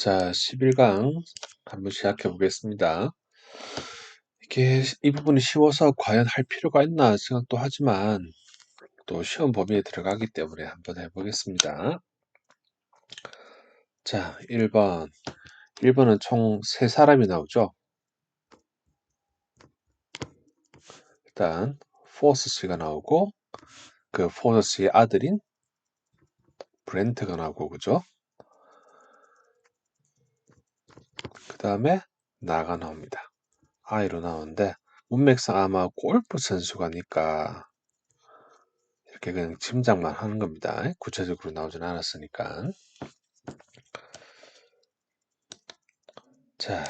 자, 11강 한번 시작해 보겠습니다. 이 부분이 쉬워서 과연 할 필요가 있나 생각도 하지만 또 시험 범위에 들어가기 때문에 한번 해보겠습니다. 자, 1번. 1번은 총 3사람이 나오죠. 일단 포스 씨가 나오고 그 포스 씨의 아들인 브렌트가 나오고 그죠? 그 다음에 나가 나옵니다. 아이로 나오는데 문맥상 아마 골프 선수가니까 이렇게 그냥 짐작만 하는 겁니다. 구체적으로 나오진 않았으니까. 자,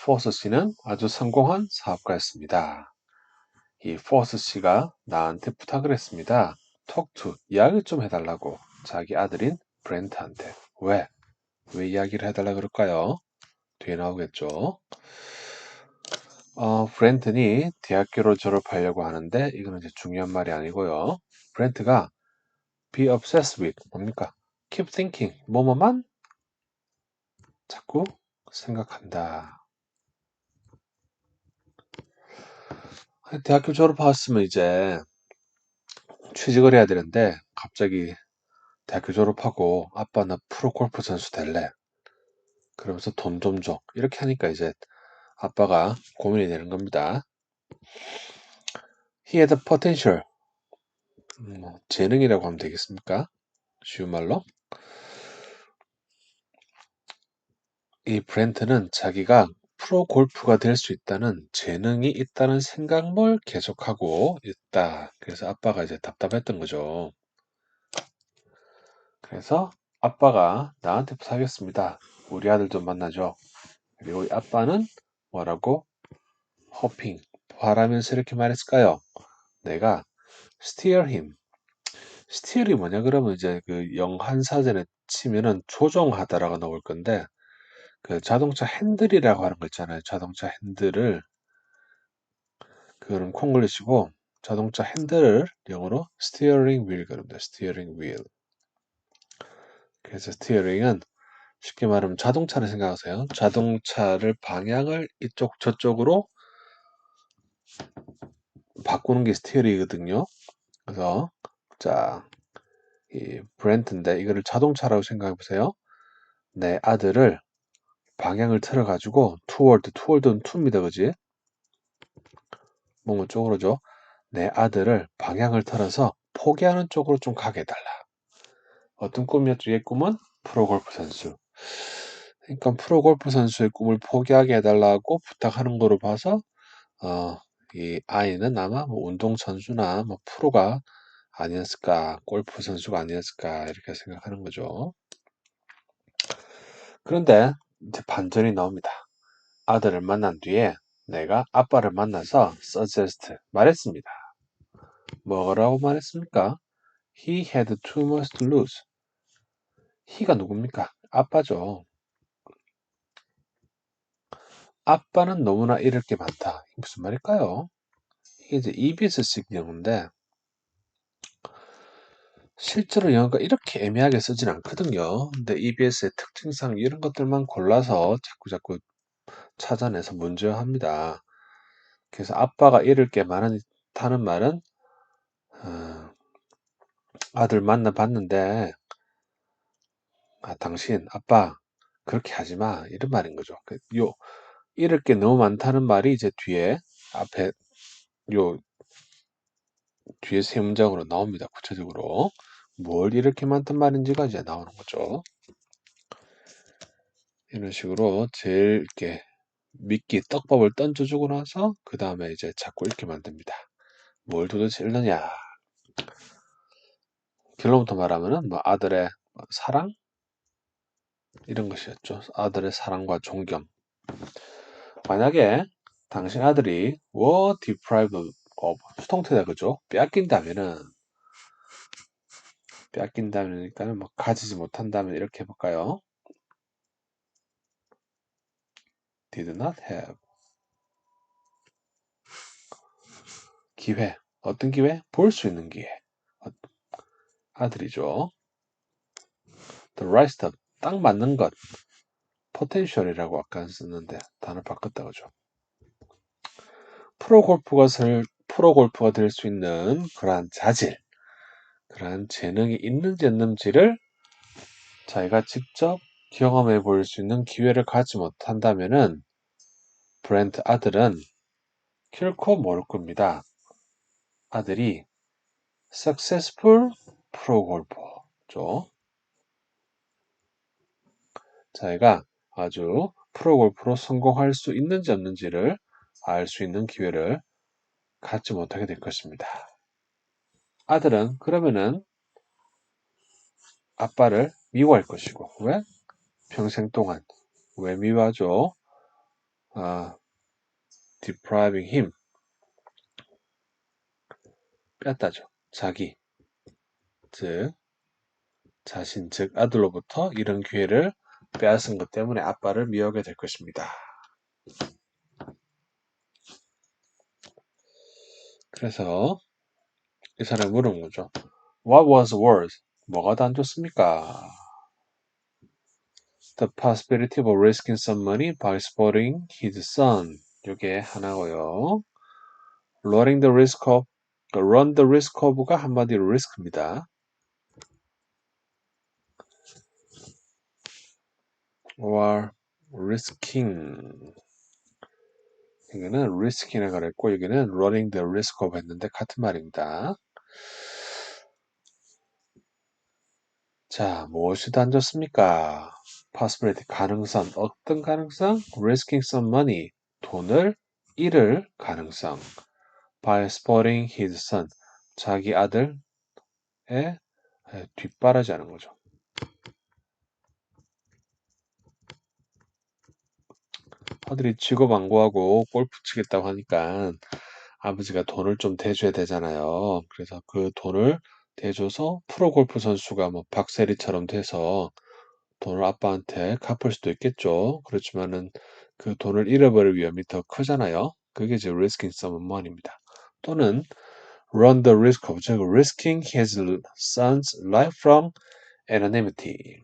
포스 씨는 아주 성공한 사업가였습니다. 이 포스 씨가 나한테 부탁을 했습니다. 톡투, 이야기 좀 해달라고 자기 아들인 브렌트한테. 왜? 왜 이야기를 해달라 그럴까요? 뒤에 나오겠죠. 브렌트니 대학교를 졸업하려고 하는데 이거는 이제 중요한 말이 아니고요. 브렌트가 be obsessed with 뭡니까? keep thinking 뭐뭐만 자꾸 생각한다. 대학교 졸업했으면 이제 취직을 해야 되는데 갑자기 대학교 졸업하고 아빠 나 프로골프 선수 될래. 그러면서 돈 좀 줘. 이렇게 하니까 이제 아빠가 고민이 되는 겁니다. He had a potential. 재능이라고 하면 되겠습니까? 쉬운 말로. 이 브렌트는 자기가 프로 골프가 될 수 있다는 재능이 있다는 생각을 계속하고 있다. 그래서 아빠가 이제 답답했던 거죠. 그래서 아빠가 나한테 부탁했습니다. 우리 아들 좀 만나줘. 그리고 아빠는 뭐라고? 호핑, 바라면서 이렇게 말했을까요? 내가 steer him. steer이 뭐냐 그러면 이제 그 영한사전에 치면은 조종하다라고 나올 건데 그 자동차 핸들이라고 하는 거 있잖아요. 자동차 핸들을 그거는 콩글리시고 자동차 핸들을 영어로 steering wheel 그럽니다. steering wheel. 그래서 steering은 쉽게 말하면 자동차를 생각하세요. 자동차를 방향을 이쪽 저쪽으로 바꾸는 게 스티어링이거든요. 그래서 자, 이 브렌트인데 이거를 자동차라고 생각해 보세요. 내 아들을 방향을 틀어가지고 투월드는 투입니다, 그지? 뭔가 쪽으로죠. 내 아들을 방향을 틀어서 포기하는 쪽으로 좀 가게 해달라. 어떤 꿈이었죠? 얘 꿈은 프로골프 선수. 그러니까 프로골프 선수의 꿈을 포기하게 해달라고 부탁하는 거로 봐서 이 아이는 아마 뭐 운동선수나 뭐 프로가 아니었을까, 골프 선수가 아니었을까 이렇게 생각하는 거죠. 그런데 이제 반전이 나옵니다. 아들을 만난 뒤에 내가 아빠를 만나서 suggest 말했습니다. 뭐라고 말했습니까? He had too much to lose. he가 누굽니까? 아빠죠. 아빠는 너무나 잃을 게 많다. 이게 무슨 말일까요? 이게 이제 EBS식 영어인데 실제로 영어가 이렇게 애매하게 쓰진 않거든요. 근데 EBS의 특징상 이런 것들만 골라서 자꾸 찾아내서 문제합니다. 그래서 아빠가 잃을 게 많다는 말은 아들 만나봤는데 당신 아빠 그렇게 하지 마 이런 말인 거죠. 요 잃을 게 너무 많다는 말이 이제 앞에 요 뒤에 세 문장으로 나옵니다. 구체적으로 뭘 이렇게 많단 말인지가 이제 나오는 거죠. 이런 식으로 제일 이렇게 미끼 떡밥을 던져주고 나서 그 다음에 이제 자꾸 읽게 만듭니다. 뭘 도대체 읽느냐? 결론부터 말하면은 뭐 아들의 사랑 이런 것이었죠. 아들의 사랑과 존경. 만약에 당신 아들이 were deprived of 수동태다 그죠? 뺏긴다면이니까는 뭐 가지지 못한다면 이렇게 해볼까요? did not have 기회. 어떤 기회? 볼 수 있는 기회. 아들이죠. the rest of 딱 맞는 것, 포텐셜이라고 아까 썼는데 단어 바꿨다 그죠? 프로골프가 될 수 있는 그러한 자질, 그러한 재능이 있는지 없는지를 자기가 직접 경험해 볼 수 있는 기회를 갖지 못한다면은 브렌트 아들은 결코 모를 겁니다. 아들이 successful 프로골퍼죠. 자기가 아주 프로골프로 성공할 수 있는지 없는지를 알 수 있는 기회를 갖지 못하게 될 것입니다. 아들은 그러면은 아빠를 미워할 것이고, 왜? 평생 동안. 왜 미워하죠? 아, depriving him. 뺐다죠. 자기, 즉, 자신, 즉, 아들로부터 이런 기회를 빼앗은 것 때문에 아빠를 미워하게 될 것입니다. 그래서 이 사람이 물은 거죠. What was worse? 뭐가 더 안 좋습니까? The possibility of risking some money by supporting his son. 이게 하나고요. Running the risk of, run the risk of가 한마디로 risk입니다. or risking. 이거는 risk이라고 그랬고 여기는 running the risk of 했는데 같은 말입니다. 자, 무엇이 더 안 좋습니까? possibility, 가능성. 어떤 가능성? risking some money, 돈을 잃을 가능성. by supporting his son, 자기 아들의 뒷바라지하는 거죠. 아들이 직업 안 구하고 골프 치겠다고 하니까 아버지가 돈을 좀 대줘야 되잖아요. 그래서 그 돈을 대줘서 프로골프 선수가 뭐 박세리처럼 돼서 돈을 아빠한테 갚을 수도 있겠죠. 그렇지만은 그 돈을 잃어버릴 위험이 더 크잖아요. 그게 이제 risking some money입니다. 또는 run the risk of, 즉 risking his son's life from anonymity.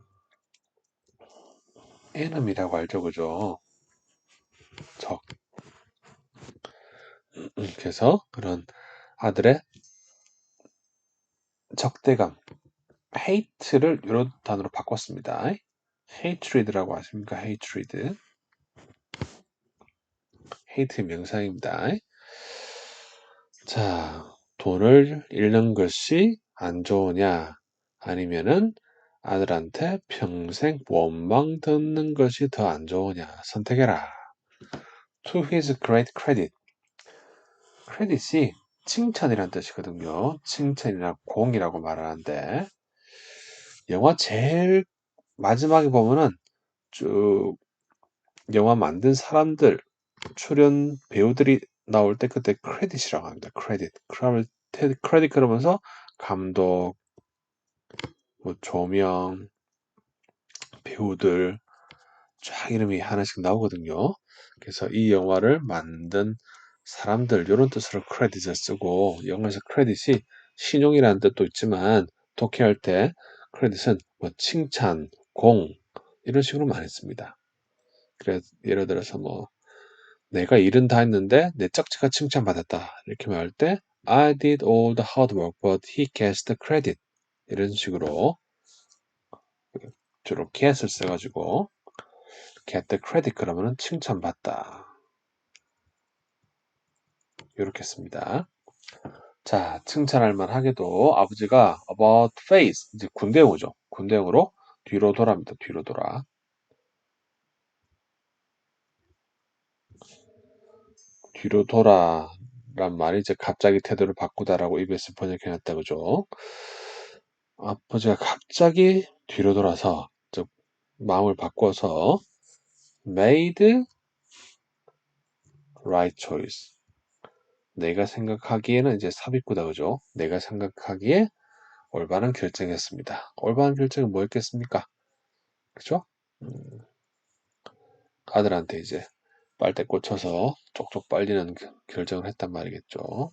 enmy라고 알죠, 그죠? 적. 그래서 그런 아들의 적대감, hate를 이런 단어로 바꿨습니다. hatred라고 아십니까? hatred. hate 명사입니다. 자, 돈을 잃는 것이 안 좋으냐? 아니면은 아들한테 평생 원망 듣는 것이 더 안 좋으냐? 선택해라. To his great credit. credit이 칭찬이란 뜻이거든요. 칭찬이나 공이라고 말하는데 영화 제일 마지막에 보면은 쭉 영화 만든 사람들 출연 배우들이 나올 때 그때 크레딧이라고 합니다. 크레딧. 크레딧 그러면서 감독, 뭐 조명, 배우들 쫙 이름이 하나씩 나오거든요. 그래서 이 영화를 만든 사람들 이런 뜻으로 크레딧을 쓰고 영어에서 크레딧이 신용이라는 뜻도 있지만 독해할 때 크레딧은 뭐 칭찬, 공 이런 식으로 많이 씁니다. 그래 예를 들어서 뭐 내가 일은 다 했는데 내 짝지가 칭찬받았다 이렇게 말할 때 I did all the hard work but he gets the credit 이런 식으로 주로 get을 써가지고 get the credit 그러면은 칭찬받다 이렇게 씁니다. 자 칭찬할 만하게도 아버지가 about face 이제 군대용어죠. 군대용어로 뒤로 돌아입니다. 뒤로 돌아. 뒤로 돌아란 말이 이제 갑자기 태도를 바꾸다라고 EBS 번역해놨다 그죠? 아버지가 갑자기 뒤로 돌아서 즉 마음을 바꿔서 made right choice. 내가 생각하기에는 이제 삽입구다 그죠? 내가 생각하기에 올바른 결정했습니다. 올바른 결정은 뭐였겠습니까? 그죠? 음, 아들한테 이제 빨대 꽂혀서 쪽쪽 빨리는 결정을 했단 말이겠죠.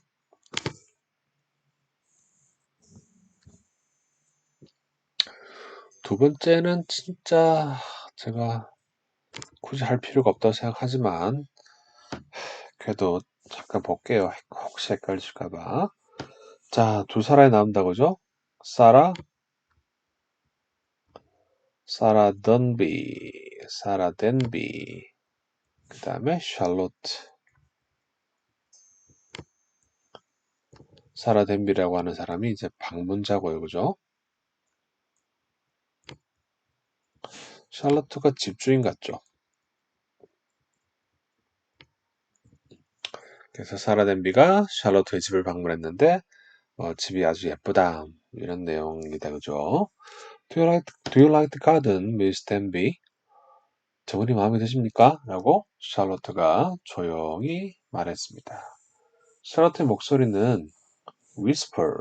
두 번째는 진짜 제가 굳이 할 필요가 없다고 생각하지만 그래도 잠깐 볼게요. 혹시 헷갈리실까 봐. 자, 두 사람이 나온다 그죠? 사라, 사라 던비, 사라 댄비. 그 다음에 샬롯. 사라 댄비라고 하는 사람이 이제 방문자고요. 그죠? 샬롯가 집주인 같죠? 그래서 사라 댄비가 샬롯의 집을 방문했는데 집이 아주 예쁘다. 이런 내용입니다. 그죠? Do you like the garden, Miss Denby? 저분이 마음에 드십니까? 라고 샬롯가 조용히 말했습니다. 샬롯의 목소리는 whisper,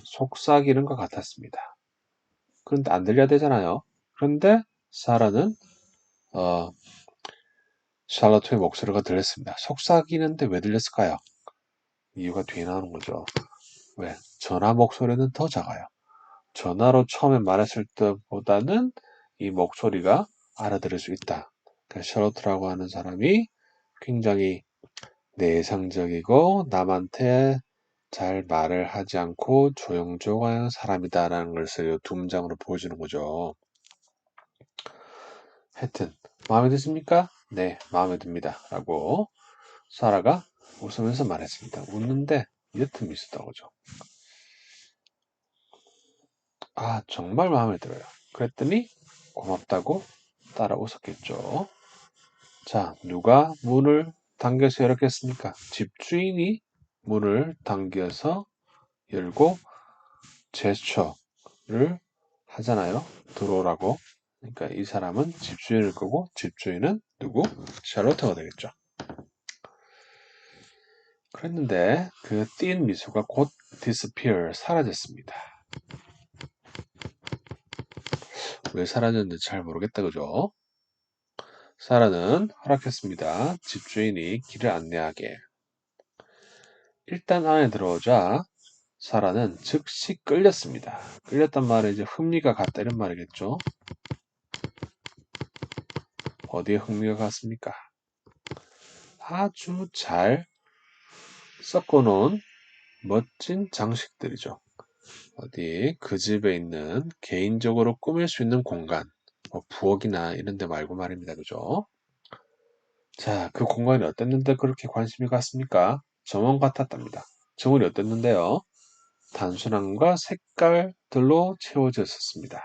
속삭이는 것 같았습니다. 그런데 안 들려야 되잖아요. 그런데 사라는 어, 샬롯의 목소리가 들렸습니다. 속삭이는데 왜 들렸을까요? 이유가 뒤에 나오는 거죠. 왜? 전화 목소리는 더 작아요. 전화로 처음에 말했을 때보다는 이 목소리가 알아들을 수 있다. 그러니까 샬롯라고 하는 사람이 굉장히 내성적이고 남한테 잘 말을 하지 않고 조용조용한 사람이다라는 것을 두 문장으로 보여주는 거죠. 하여튼 마음에 드십니까? 네, 마음에 듭니다. 라고 사라가 웃으면서 말했습니다. 웃는데 옅은 미소다 그죠? 아, 정말 마음에 들어요. 그랬더니 고맙다고 따라 웃었겠죠. 자, 누가 문을 당겨서 열었겠습니까? 집주인이 문을 당겨서 열고 제스처를 하잖아요. 들어오라고. 그러니까 이 사람은 집주인일 거고 집주인은 누구? 샬롯터가 되겠죠. 그랬는데 그 띈 미소가 곧 disappear, 사라졌습니다. 왜 사라졌는지 잘 모르겠다 그죠? 사라는 허락했습니다. 집주인이 길을 안내하게. 일단 안에 들어오자 사라는 즉시 끌렸습니다. 끌렸단 말은 이제 흥미가 갔다 이런 말이겠죠. 어디에 흥미가 갔습니까? 아주 잘 섞어놓은 멋진 장식들이죠. 어디 그 집에 있는 개인적으로 꾸밀 수 있는 공간, 뭐 부엌이나 이런 데 말고 말입니다. 그죠? 자, 그 공간이 어땠는데 그렇게 관심이 갔습니까? 정원 같았답니다. 정원이 어땠는데요? 단순함과 색깔들로 채워져 있었습니다.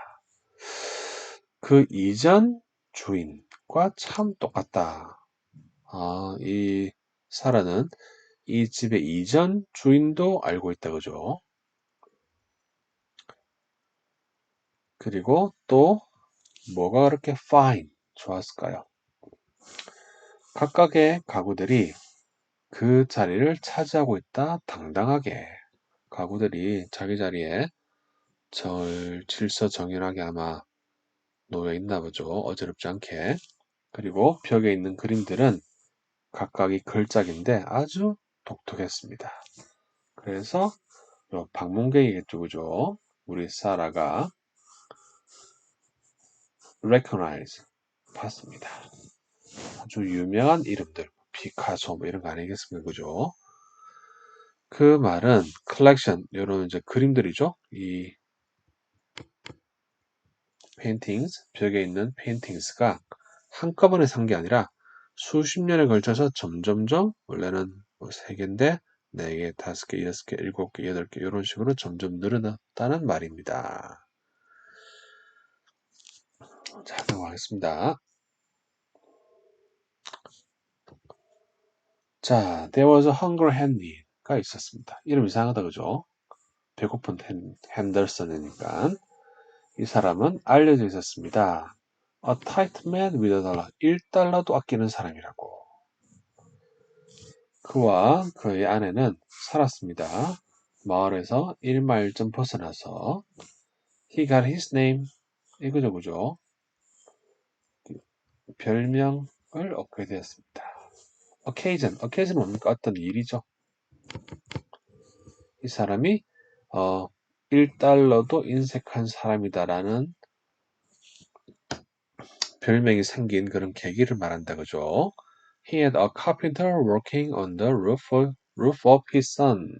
그 이전 주인과 참 똑같다. 아, 이 사라는 이 집의 이전 주인도 알고 있다, 그죠? 그리고 또 뭐가 그렇게 fine, 좋았을까요? 각각의 가구들이 그 자리를 차지하고 있다, 당당하게. 가구들이 자기 자리에 질서정연하게 아마 놓여 있나 보죠. 어지럽지 않게. 그리고 벽에 있는 그림들은 각각이 걸작인데 아주 독특했습니다. 그래서 방문객이겠죠, 그죠? 우리 사라가 recognize, 봤습니다. 아주 유명한 이름들, 피카소 뭐 이런 거 아니겠습니까, 그죠? 그 말은 collection, 이런 이제 그림들이죠. 이 paintings, 벽에 있는 paintings가 한꺼번에 산 게 아니라 수십 년에 걸쳐서 점점점 원래는 뭐 3개인데 4개, 5개, 6개, 7개, 8개 이런 식으로 점점 늘어났다는 말입니다. 자, 넘어가겠습니다. 자, there was a hunger Henry가 있었습니다. 이름 이상하다 그죠? 배고픈 핸더슨이니까 이 사람은 알려져 있었습니다. A tight man with a dollar. 1달러도 아끼는 사람이라고. 그와 그의 아내는 살았습니다. 마을에서 1마일 좀 벗어나서 He got his name. 이거죠, 그죠? 별명을 얻게 되었습니다. occasion은 뭡니까? 어떤 일이죠. 이 사람이 1달러도 인색한 사람이다라는 별명이 생긴 그런 계기를 말한다 그죠? He had a carpenter working on the roof of his son.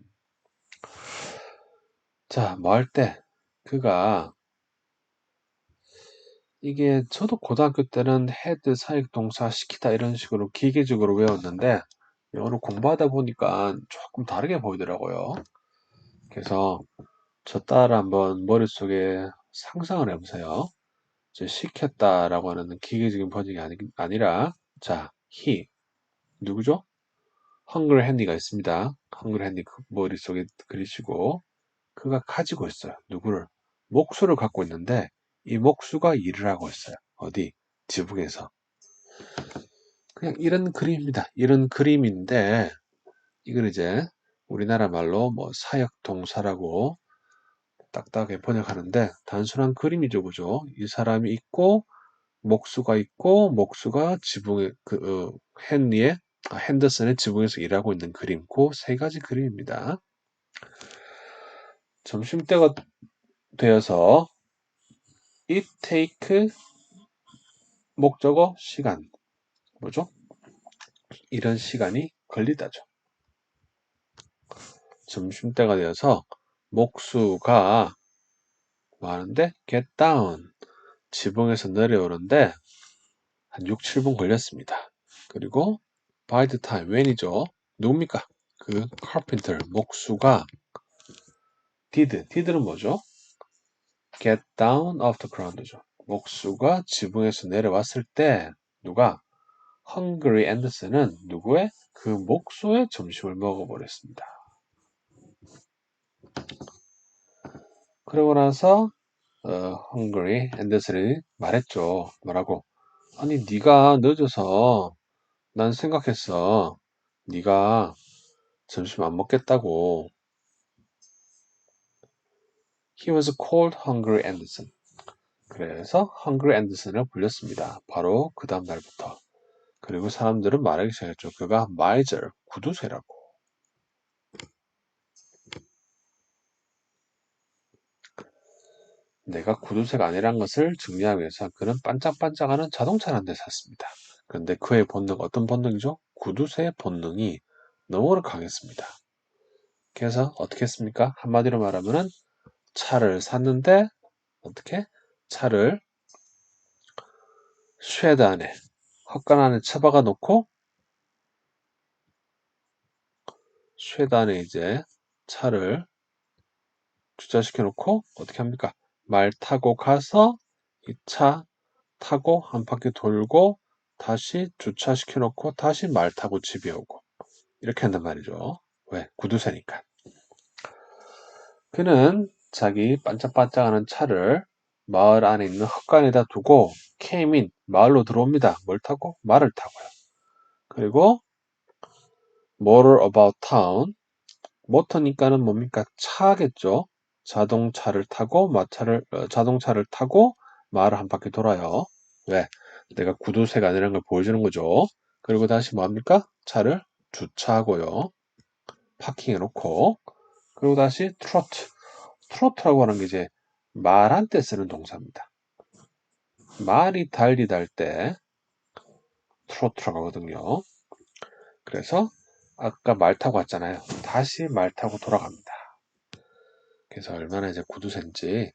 자, 뭐 할 때? 그가 이게 저도 고등학교 때는 had 사역동사 시키다 이런 식으로 기계적으로 외웠는데 영어를 공부하다 보니까 조금 다르게 보이더라고요. 그래서 저 따라 한번 머릿속에 상상을 해보세요. 이제 시켰다라고 하는 기계적인 번역이 아니라 자, he 누구죠? 헝글 핸디가 있습니다. 헝글 핸디 머릿속에 그리시고 그가 가지고 있어요. 누구를? 목수를 갖고 있는데 이 목수가 일을 하고 있어요. 어디? 지붕에서. 그냥 이런 그림입니다. 이런 그림인데 이걸 이제 우리나라 말로 뭐 사역동사라고 딱딱하게 번역하는데 단순한 그림이죠, 그죠? 이 사람이 있고 목수가 지붕에 핸더슨의 지붕에서 일하고 있는 그림, 그 세 가지 그림입니다. 점심때가 되어서 it take 목적어 시간 뭐죠? 이런 시간이 걸리다죠. 점심때가 되어서 목수가 뭐 하는데 get down 지붕에서 내려오는데 한 6, 7분 걸렸습니다. 그리고 by the time when이죠. 누굽니까? 그 carpenter 목수가 did는 뭐죠? get down off the ground죠. 목수가 지붕에서 내려왔을 때 누가 헝그리 앤더슨은 누구의 그 목수의 점심을 먹어버렸습니다. 그러고 나서 헝그리 앤더슨이 말했죠. 뭐라고? 아니 네가 늦어서 난 생각했어. 네가 점심 안 먹겠다고. He was called Hungry Anderson. 그래서 Hungry Anderson을 불렸습니다. 바로 그 다음 날부터. 그리고 사람들은 말하기 시작했죠. 그가 miser, 구두쇠라고. 내가 구두쇠가 아니란 것을 증명하기 위해서 그는 반짝반짝하는 자동차를 한 대 샀습니다. 그런데 그의 본능, 어떤 본능이죠? 구두쇠의 본능이 너무나 강했습니다. 그래서 어떻게 했습니까? 한마디로 말하면은 차를 샀는데 어떻게? 차를 쉐드 안에, 헛간 안에 처박아 놓고 쉐드 안에 이제 차를 주차시켜 놓고 어떻게 합니까? 말 타고 가서 이 차 타고 한 바퀴 돌고 다시 주차시켜 놓고 다시 말 타고 집에 오고 이렇게 한단 말이죠. 왜? 구두쇠니까. 그는 자기 반짝반짝하는 차를 마을 안에 있는 헛간에다 두고 came in, 마을로 들어옵니다. 뭘 타고? 말을 타고요. 그리고 motor about town, 모터니까는 뭡니까? 차겠죠. 자동차를 타고 마을을 한 바퀴 돌아요. 왜? 내가 구두쇠가 아니라는 걸 보여주는 거죠. 그리고 다시 뭐합니까? 차를 주차하고요. 파킹해 놓고 그리고 다시 트로트라고 하는 게 이제 말할 때 쓰는 동사입니다. 말이 달리다 할 때 트로트라고 하거든요. 그래서 아까 말 타고 왔잖아요. 다시 말 타고 돌아갑니다. 그래서 얼마나 이제 구두쇠인지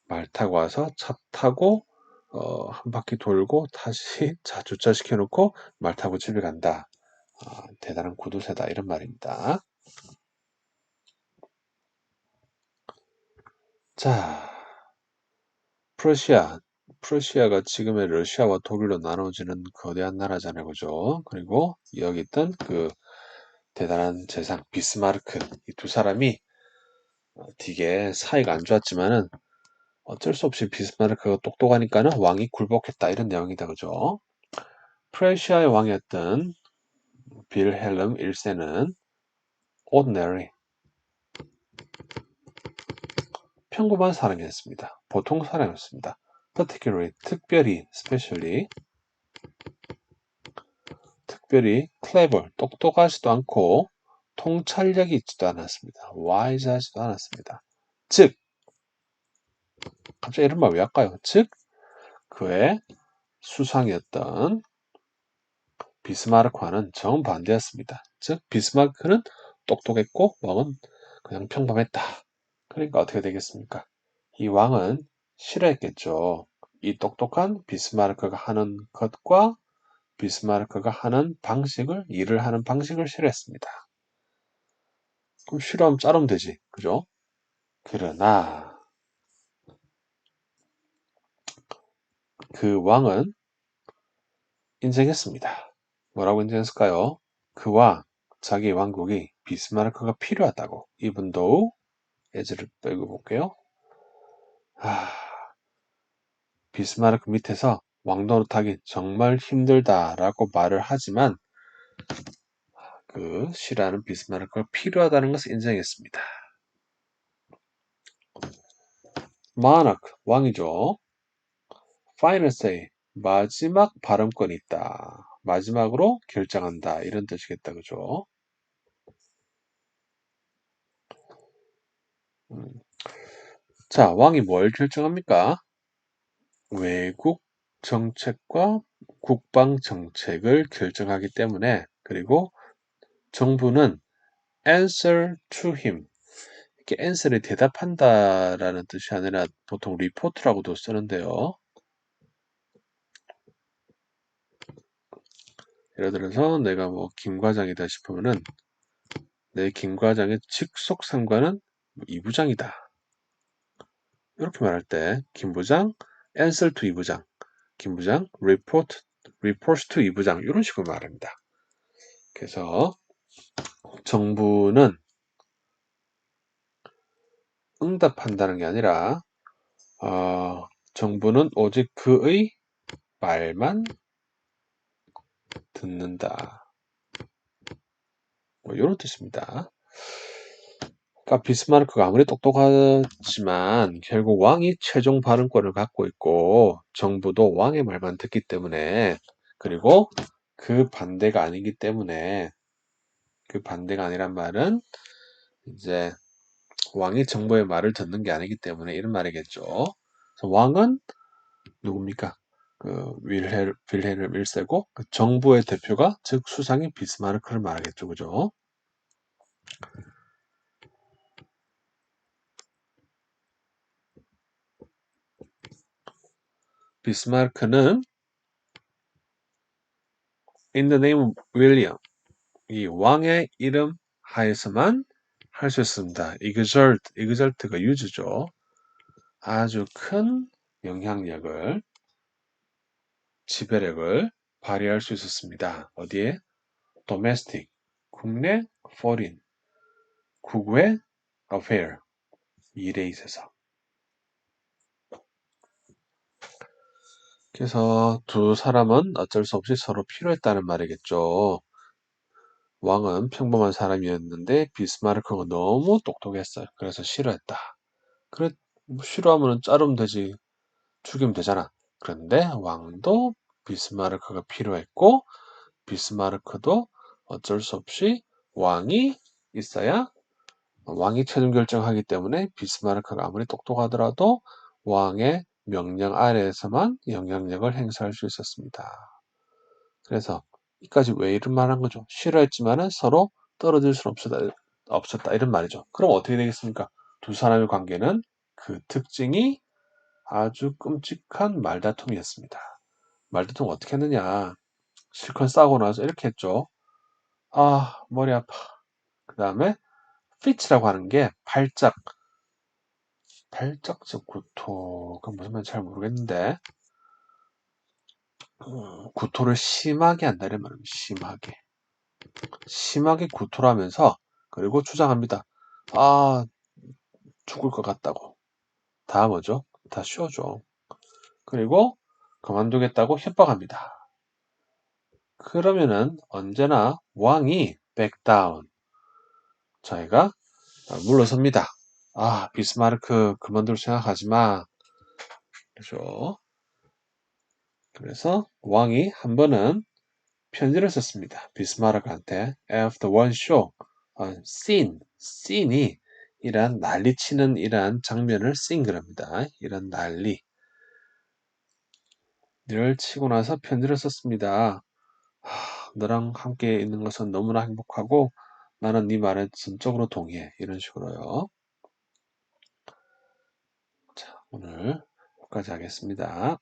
말 타고 와서 차 타고 한 바퀴 돌고 다시 차 주차시켜 놓고 말 타고 집에 간다. 대단한 구두쇠다 이런 말입니다. 자, 프러시아가 지금의 러시아와 독일로 나눠지는 거대한 나라잖아요, 그죠? 그리고 여기 있던 그 대단한 재상 비스마르크 이 두 사람이 되게 사이가 안 좋았지만은 어쩔 수 없이 비스마르크가 똑똑하니까는 왕이 굴복했다 이런 내용이다, 그죠? 프러시아의 왕이었던 빌헬름 1세는 ordinary 평범한 사람이었습니다. 보통 사람이었습니다. particularly 특별히 clever 똑똑하지도 않고 통찰력이 있지도 않았습니다. wise하지도 않았습니다. 즉 갑자기 이런 말 왜 할까요? 즉 그의 수상이었던 비스마르크와는 정반대였습니다. 즉 비스마르크는 똑똑했고 왕은 그냥 평범했다. 그러니까 어떻게 되겠습니까? 이 왕은 싫어했겠죠. 이 똑똑한 비스마르크가 하는 것과 비스마르크가 하는 방식을, 일을 하는 방식을 싫어했습니다. 그럼 싫어하면 자르면 되지. 그죠? 그러나 그 왕은 인정했습니다. 뭐라고 인정했을까요? 그와 자기 왕국이 비스마르크가 필요하다고. 이분도 예제를 빼고 볼게요. 비스마르크 밑에서 왕노릇하기 정말 힘들다라고 말을 하지만 그 싫어하는 비스마르크가 필요하다는 것을 인정했습니다. monarch, 왕이죠. final say, 마지막 발언권이 있다. 마지막으로 결정한다. 이런 뜻이겠다. 그죠? 자, 왕이 뭘 결정합니까? 외국 정책과 국방 정책을 결정하기 때문에 그리고 정부는 answer to him. 이렇게 answer이 대답한다라는 뜻이 아니라 보통 report라고도 쓰는데요. 예를 들어서 내가 뭐 김과장이다 싶으면은 내 김과장의 직속 상관은 이부장이다. 이렇게 말할 때 김부장 answer to 이부장, 김부장 report to 이부장 이런 식으로 말합니다. 그래서 정부는 응답한다는 게 아니라 정부는 오직 그의 말만 듣는다. 뭐 이런 뜻입니다. 그러니까 비스마르크가 아무리 똑똑하지만 결국 왕이 최종 발언권을 갖고 있고 정부도 왕의 말만 듣기 때문에 그리고 그 반대가 아니기 때문에 그 반대가 아니란 말은 이제 왕이 정부의 말을 듣는 게 아니기 때문에 이런 말이겠죠. 그래서 왕은 누굽니까? 그 윌헬름 1세고 그 정부의 대표가 즉 수상인 비스마르크를 말하겠죠. 그죠? 비스마르크는 in the name of William 이 왕의 이름 하에서만 할 수 있습니다. exert가 유주죠. 아주 큰 영향력을 지배력을 발휘할 수 있었습니다. 어디에? domestic, 국내, foreign, 국외, affair, 일에 있어서. 그래서 두 사람은 어쩔 수 없이 서로 필요했다는 말이겠죠. 왕은 평범한 사람이었는데 비스마르크가 너무 똑똑했어요. 그래서 싫어했다. 그래, 뭐 싫어하면 자르면 되지. 죽이면 되잖아. 그런데 왕도 비스마르크가 필요했고 비스마르크도 어쩔 수 없이 왕이 있어야 왕이 최종 결정하기 때문에 비스마르크가 아무리 똑똑하더라도 왕의 명령 아래에서만 영향력을 행사할 수 있었습니다. 그래서 이까지 왜 이런 말 한 거죠? 싫어했지만은 서로 떨어질 수는 없었다 이런 말이죠. 그럼 어떻게 되겠습니까? 두 사람의 관계는 그 특징이 아주 끔찍한 말다툼이었습니다. 말다툼 어떻게 했느냐? 실컷 싸우고 나서 이렇게 했죠. 아, 머리 아파. 그 다음에 fit라고 하는 게 발작적 구토. 그건 무슨 말인지 잘 모르겠는데 구토를 심하게 한다는 말입니다. 심하게 구토를 하면서 그리고 주장합니다. 아, 죽을 것 같다고. 다 뭐죠? 다 쉬어줘. 그리고 그만두겠다고 협박합니다. 그러면은 언제나 왕이 백다운 저희가 물러섭니다. 아, 비스마르크 그만둘 생각하지 마. 그죠? 그래서 왕이 한 번은 편지를 썼습니다. 비스마르크한테 after one show, scene이 이란 난리치는 이란 장면을 scene 그럽니다. 이런 난리. 를 치고 나서 편지를 썼습니다. 너랑 함께 있는 것은 너무나 행복하고 나는 네 말에 전적으로 동의해. 이런 식으로요. 자, 오늘 여기까지 하겠습니다.